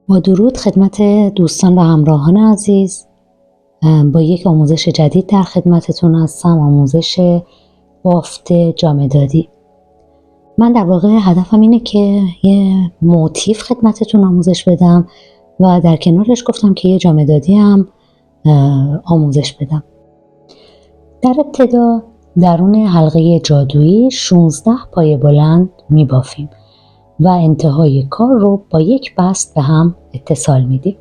با درود خدمت دوستان و همراهان عزیز. با یک آموزش جدید در خدمتتون هستم، آموزش بافت جامدادی. من در واقع هدفم اینه که یه موتیف خدمتتون آموزش بدم و در کنارش گفتم که یه جامدادی هم آموزش بدم. در ابتدا درون حلقه جادویی 16 پایه بلند میبافیم و انتهای کار رو با یک بست به هم اتصال میدیم.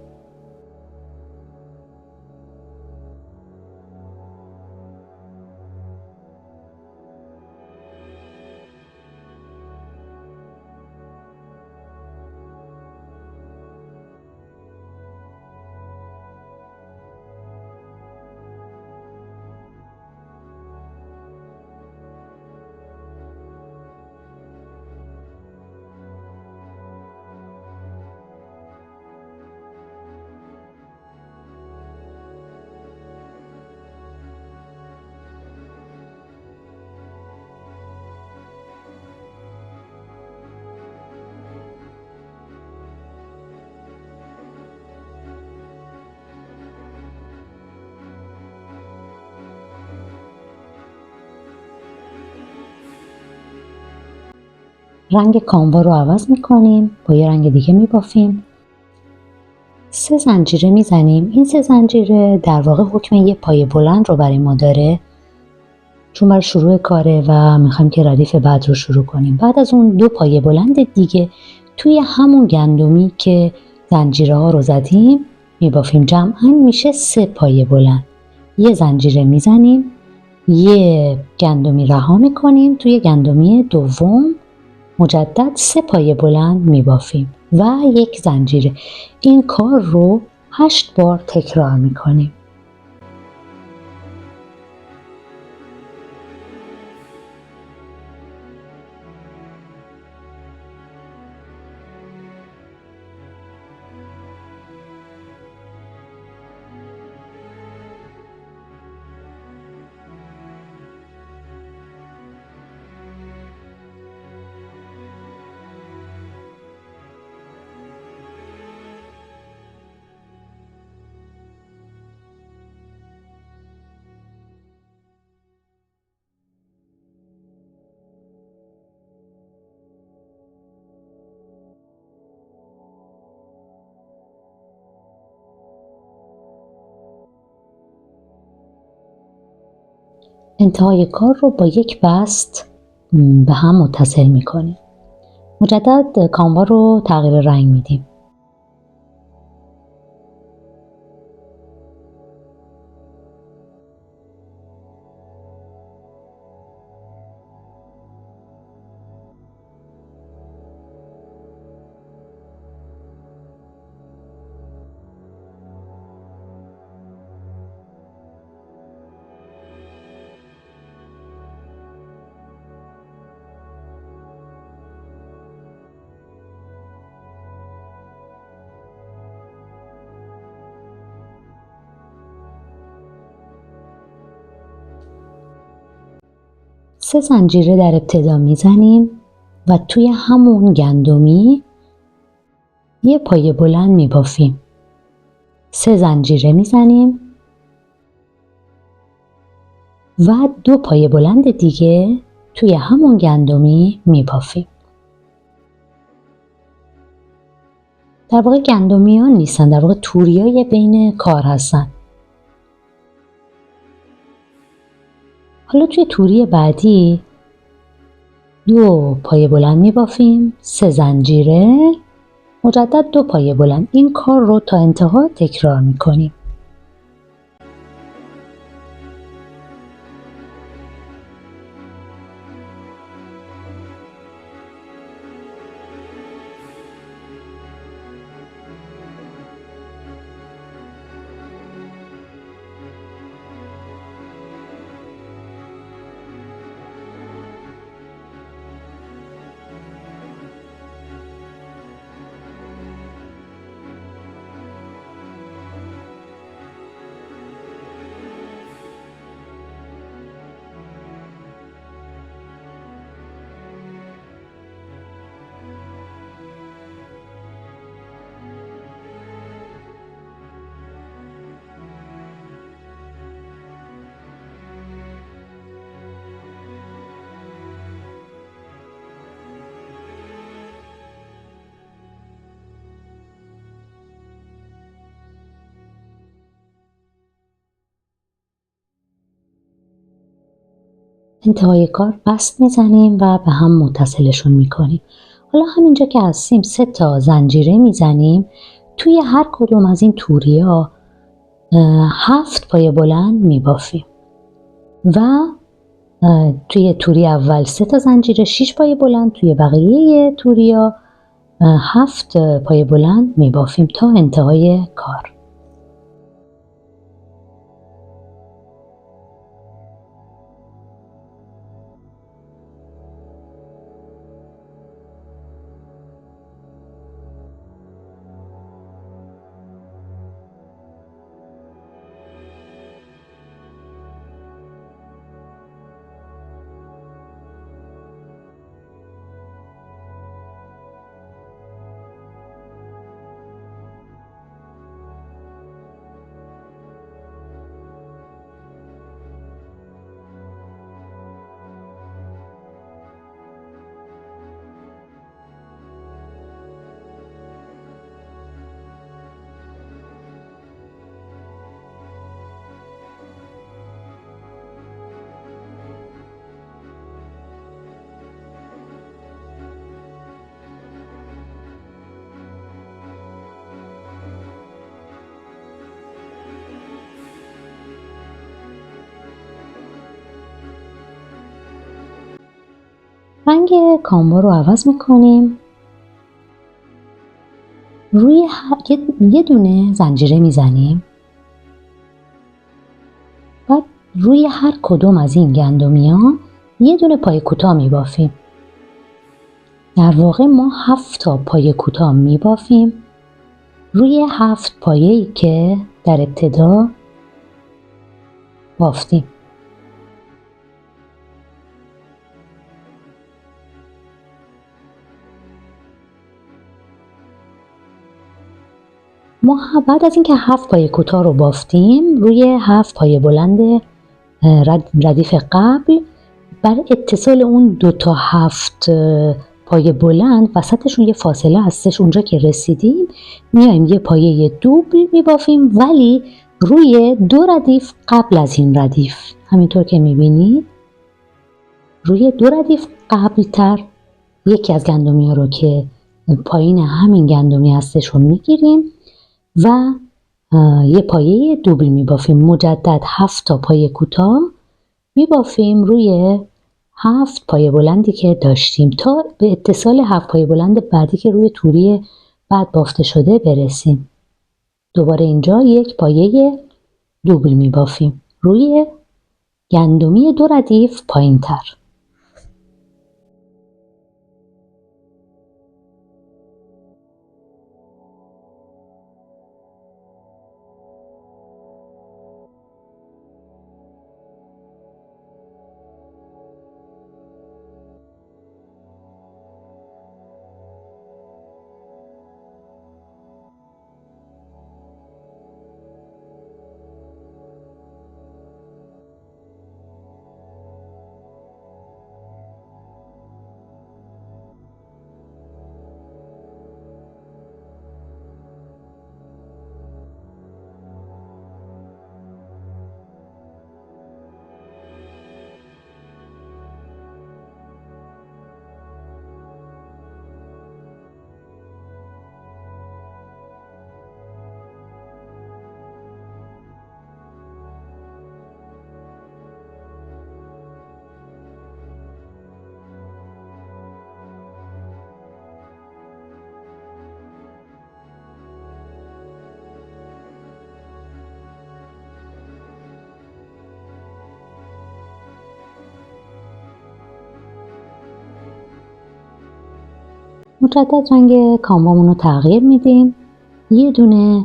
رنگ کاموا رو عوض میکنیم، با یه رنگ دیگه میبافیم. 3 زنجیره میزنیم. این 3 زنجیره در واقع حکم یه پایه بلند رو برای ما داره، چون برای شروع کاره و میخوایم که ردیف بعد رو شروع کنیم. بعد از اون 2 پایه بلند دیگه توی همون گندمی که زنجیره ها رو زدیم میبافیم. جمعاً میشه 3 پایه بلند. یه زنجیره میزنیم، یه گندمی رها میکنیم، توی گندمی دوم مجدد 3 پایه بلند میبافیم و یک زنجیره. این کار رو 8 بار تکرار میکنیم. انتهای کار رو با یک بست به هم متصل میکنیم. مجدد کاموا رو تغییر رنگ میدیم. سه زنجیره در ابتدا میزنیم و توی همون گندمی یه پایه بلند میبافیم. 3 زنجیره میزنیم و 2 پایه بلند دیگه توی همون گندمی میبافیم. در واقع گندمیان نیستن، در واقع توریای بین کار هستن. حالا توی توری بعدی 2 پایه بلند میبافیم، 3 زنجیره، مجدد 2 پایه بلند. این کار رو تا انتها تکرار میکنیم. انتهای کار بست میزنیم و به هم متصلشون میکنیم. حالا همینجا که هستیم 3 تا زنجیره میزنیم. توی هر کدوم از این توریا 7 پایه بلند میبافیم و توی توری اول 3 تا زنجیره 6 پایه بلند، توی بقیه توریا 7 پایه بلند میبافیم تا انتهای کار. رنگ کاموا رو عوض میکنیم. روی یه دونه زنجیره میزنیم. بعد روی هر کدوم از این گندمی‌ها یه دونه پایه کوتاه میبافیم. در واقع ما 7 تا پایه کوتاه میبافیم روی 7 پایه‌ای که در ابتدا بافتیم. ما بعد از اینکه 7 پایه کوتاه رو بافتیم، روی 7 پایه بلند ردیف قبل برای اتصال اون 2 تا 7 پایه بلند وسطشون یه فاصله هستش. اونجا که رسیدیم میایم یه پایه دوبل میبافیم، ولی روی 2 ردیف قبل از این ردیف. همینطور که میبینید روی 2 ردیف قبل تر یکی از گندمی‌ها رو که پایین همین گندمی هستش رو میگیریم و یه پایه دوبل میبافیم. مجدد 7 تا پایه کوتاه میبافیم روی 7 پایه بلندی که داشتیم تا به اتصال 7 پایه بلند بعدی که روی توری بعد بافته شده برسیم. دوباره اینجا یک پایه دوبل میبافیم روی گندمی 2 ردیف پایین تر. مجدد رنگ کاموامون رو تغییر میدیم. یه دونه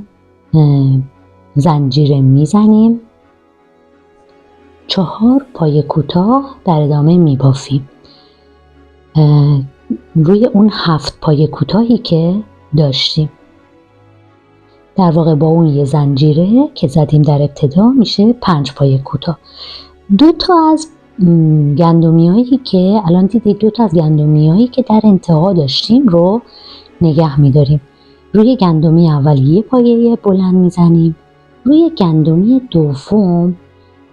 زنجیره میزنیم، 4 پایه کوتاه در ادامه میبافیم روی اون 7 پایه کوتاهی که داشتیم. در واقع با اون یه زنجیره که زدیم در ابتدا میشه 5 پایه کوتاه. 2 تا از گندمیایی که الان دیدید 2 تا از گندمیایی که در انتها داشتیم رو نگه میداریم. روی گندمی اول یه پایه بلند میزنیم، روی گندمی دوم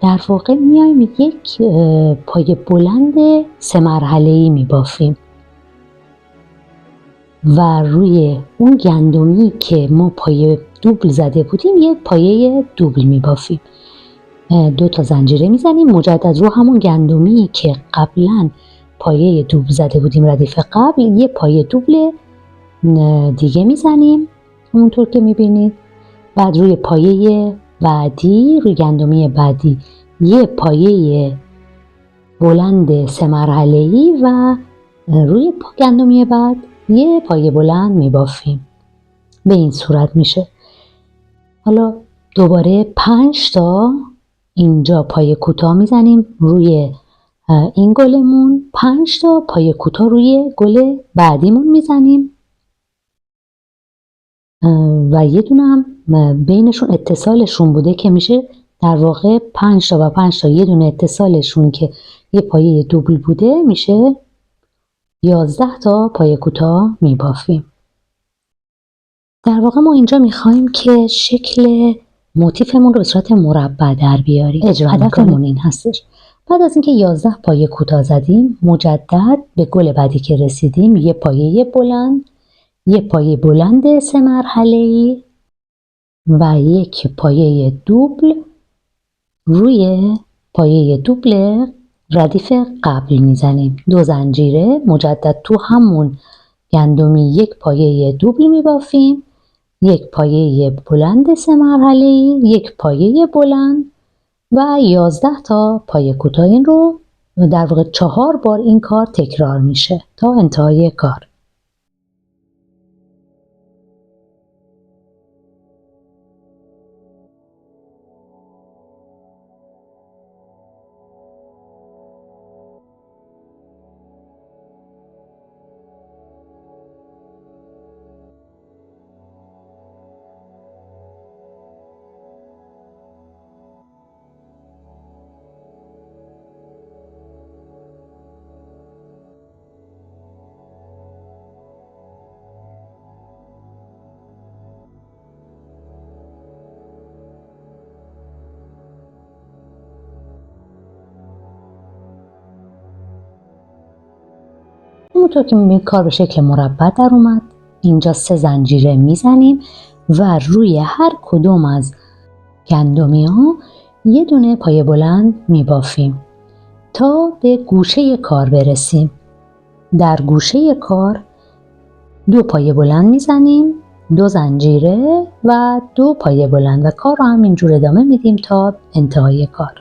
در واقع میایم یک پایه بلند 3 مرحله‌ای میبافیم و روی اون گندمی که ما پایه دوبل زده بودیم یک پایه دوبل میبافیم. 2 تا زنجیره میزنیم مجدد رو همون گندمی که قبلا پایه دوبل زده بودیم ردیف قبل، یه پایه دوبل دیگه میزنیم همونطور که میبینید. بعد روی پایه بعدی، روی گندمی بعدی یه پایه بلند 3 مرحله‌ای و روی گندمی بعد یه پایه بلند میبافیم. به این صورت میشه. حالا دوباره 5 تا اینجا پایه کوتاه میزنیم روی این گلمون، 5 تا پایه کوتاه روی گل بعدیمون میزنیم و یه دونه هم بینشون اتصالشون بوده که میشه در واقع 5 تا و 5 تا یه دونه اتصالشون که یه پایه دوبل بوده میشه 11 تا پایه کوتاه میبافیم. در واقع ما اینجا میخوایم که شکل موتیفمون رو به صورت مربع در بیاریم. هدفمون این هستش. بعد از اینکه 11 پایه کوتاه زدیم مجدد به گل بعدی که رسیدیم یه پایه بلند، یه پایه بلند 3 مرحله‌ای و یک پایه دوبل روی پایه دوبل ردیف قبل میزنیم. 2 زنجیره مجدد تو همون گندمی یک پایه دوبل میبافیم، یک پایه بلند 3 مرحله‌ای، یک پایه بلند و 11 تا پایه کوتاه. این رو در واقع 4 بار این کار تکرار میشه تا انتهای کار. همونطور که میبینید کار به شکل مربع در اومد. اینجا 3 زنجیره میزنیم و روی هر کدوم از گندمی ها یه دونه پایه بلند میبافیم تا به گوشه کار برسیم. در گوشه کار 2 پایه بلند میزنیم، 2 زنجیره و 2 پایه بلند و کار رو همینجور ادامه میدیم تا انتهای کار.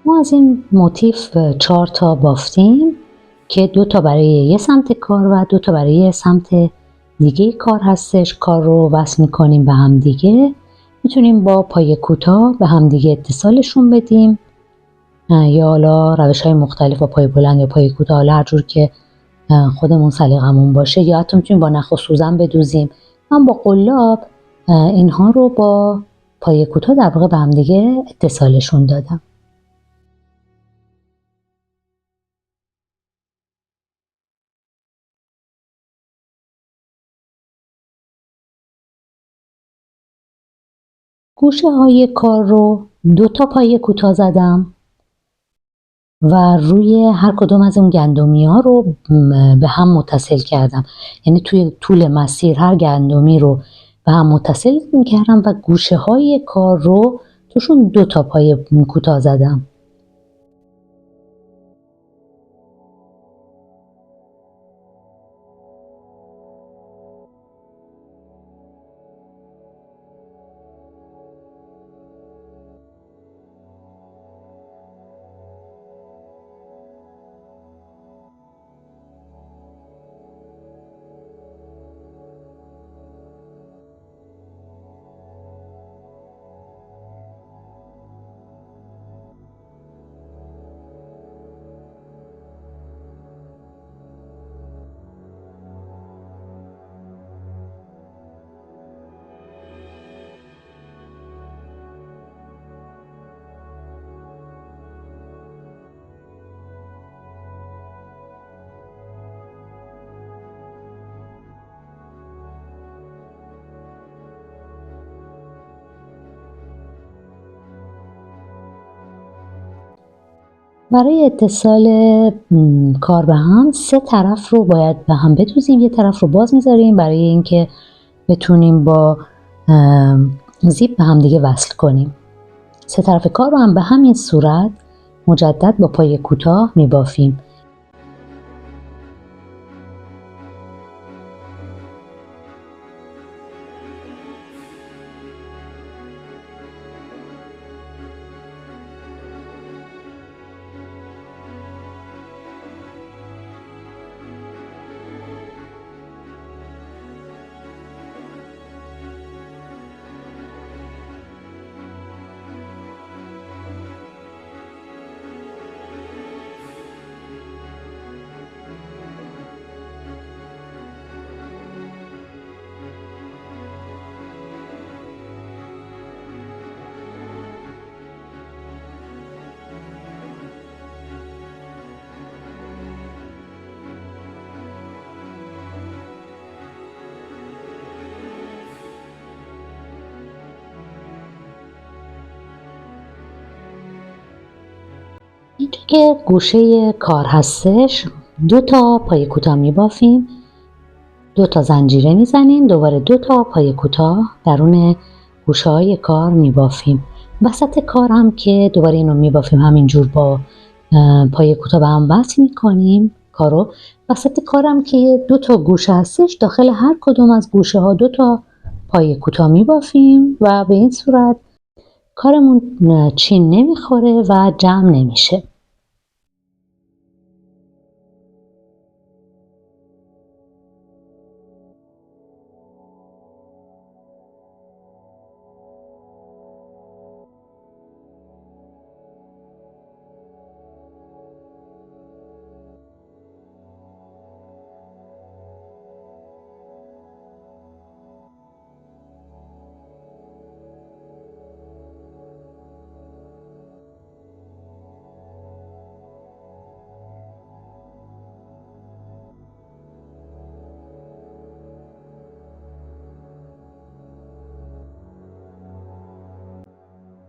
ما از این موتیف 4 تا بافتیم که 2 تا برای یه سمت کار و 2 تا برای سمت دیگه کار هستش. کار رو وصل میکنیم به هم دیگه. میتونیم با پایه کوتاه به هم دیگه اتصالشون بدیم یا حالا روش های مختلف با پایه بلند یا پایه کوتاه، حالا هر جور که خودمون سلیقمون باشه، یا حتی میتونیم با نخ و سوزن بدوزیم. من با قلاب اینها رو با پایه کوتاه در واقع به هم دیگه اتصالشون دادم. گوشه های کار رو 2 تا پایه کوتاه زدم و روی هر کدوم از اون گندمی ها رو به هم متصل کردم. یعنی توی طول مسیر هر گندمی رو به هم متصل کردم و گوشه های کار رو توشون 2 تا پای کوتاه زدم. برای اتصال کار به هم 3 طرف رو باید به هم بدوزیم، یه طرف رو باز میذاریم برای اینکه بتونیم با زیپ به هم دیگه وصل کنیم. 3 طرف کار رو هم به همین صورت مجدد با پای کوتاه میبافیم. اینجا که گوشه کار هستش 2 تا پای کوتاه میبافیم، 2 تا زنجیره میزنیم، دوباره 2 تا پای کوتاه درون گوشه های کار میبافیم. وسط کار هم که دوباره اینو میبافیم، همینجور با پای کوتاه به هم وصل میکنیم کارو. وسط کارم که 2 تا گوشه هستش، داخل هر کدوم از گوشه ها 2 تا پای کوتاه میبافیم و به این صورت کارمون چین نمیخوره و جمع نمیشه.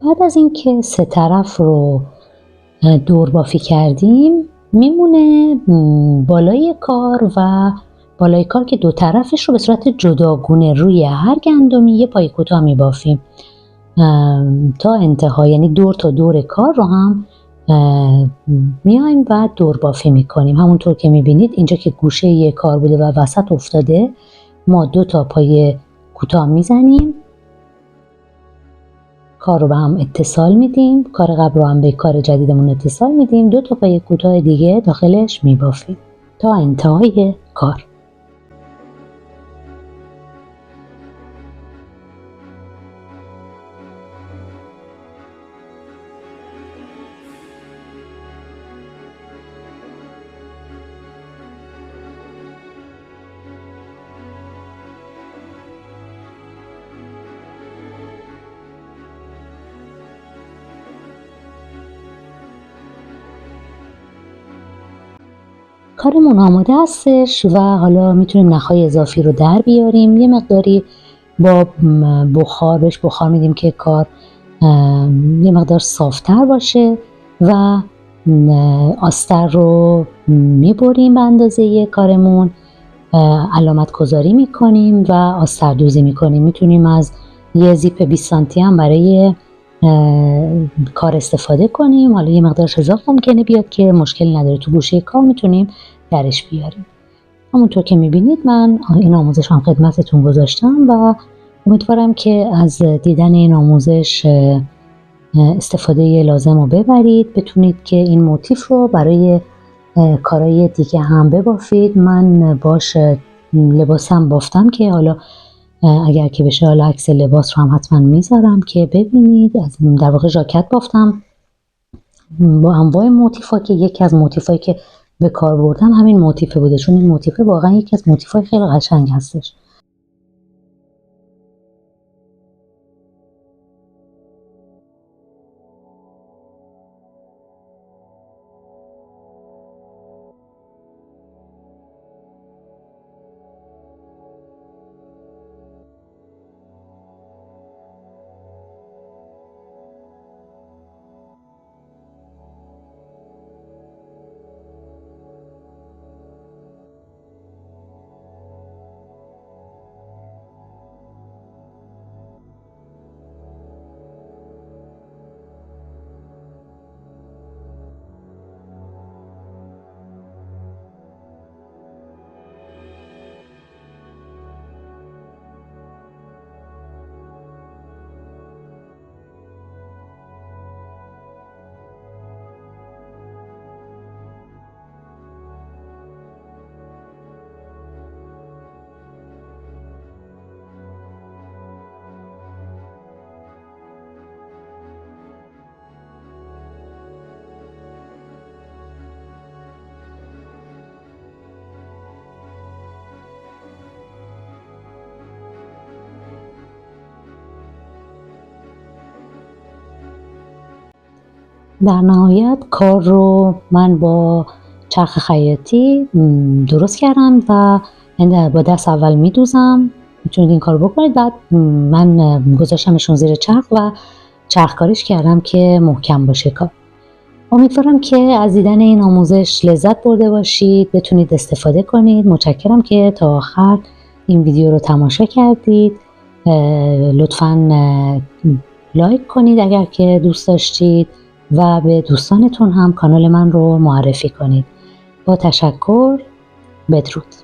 بعد از اینکه 3 طرف رو دور بافی کردیم میمونه بالای کار و بالای کار که 2 طرفش رو به صورت جداگونه روی هر گندمی یه پای کوتاه میبافیم تا انتها، یعنی دور تا دور کار رو هم میایم و دور بافی میکنیم. همونطور که میبینید اینجا که گوشه یه کار بوده و وسط افتاده، ما 2 تا پای کوتاه میزنیم، کار رو به هم اتصال میدیم، کار قبل رو هم به کار جدیدمون اتصال میدیم، 2 تا پای کوتاه دیگه داخلش میبافیم تا انتهای کار. کارمون آماده هستش و حالا میتونیم نخهای اضافی رو در بیاریم. یه مقداری با بخار بهش بخار میدیم که کار یه مقدار صافتر باشه و آستر رو میبریم به اندازه کارمون، علامت گذاری میکنیم و آستر دوزی میکنیم. میتونیم از یه زیپ 20 سانتی هم برای کار استفاده کنیم. حالا یه مقدارش اضافه ممکنه بیاد که مشکل نداره، تو گوشه کار میتونیم درش بیاریم. همونطور که میبینید من این آموزش هم خدمتتون گذاشتم و امیدوارم که از دیدن این آموزش استفاده لازم رو ببرید، بتونید که این موتیف رو برای کارهای دیگه هم ببافید. من باش لباسم بافتم که حالا اگر که بشه حالا عکس لباس رو هم حتما میذارم که ببینید. در واقع ژاکت بافتم با انواع موتیفا که یکی از موتیفایی که به کار بردم همین موتیفه بوده، چون این موتیفه واقعا یکی از موتیفای خیلی قشنگ هستش. در نهایت کار رو من با چرخ خیاطی درست کردم و با دست اول میدوزم، میتونید این کار بکنید. بعد من گذاشتمشون زیر چرخ و چرخکاریش کردم که محکم باشه کار. امیدوارم که از دیدن این آموزش لذت برده باشید، بتونید استفاده کنید. متشکرم که تا آخر این ویدیو رو تماشا کردید. لطفاً لایک کنید اگر که دوست داشتید و به دوستانتون هم کانال من رو معرفی کنید. با تشکر، بدرود.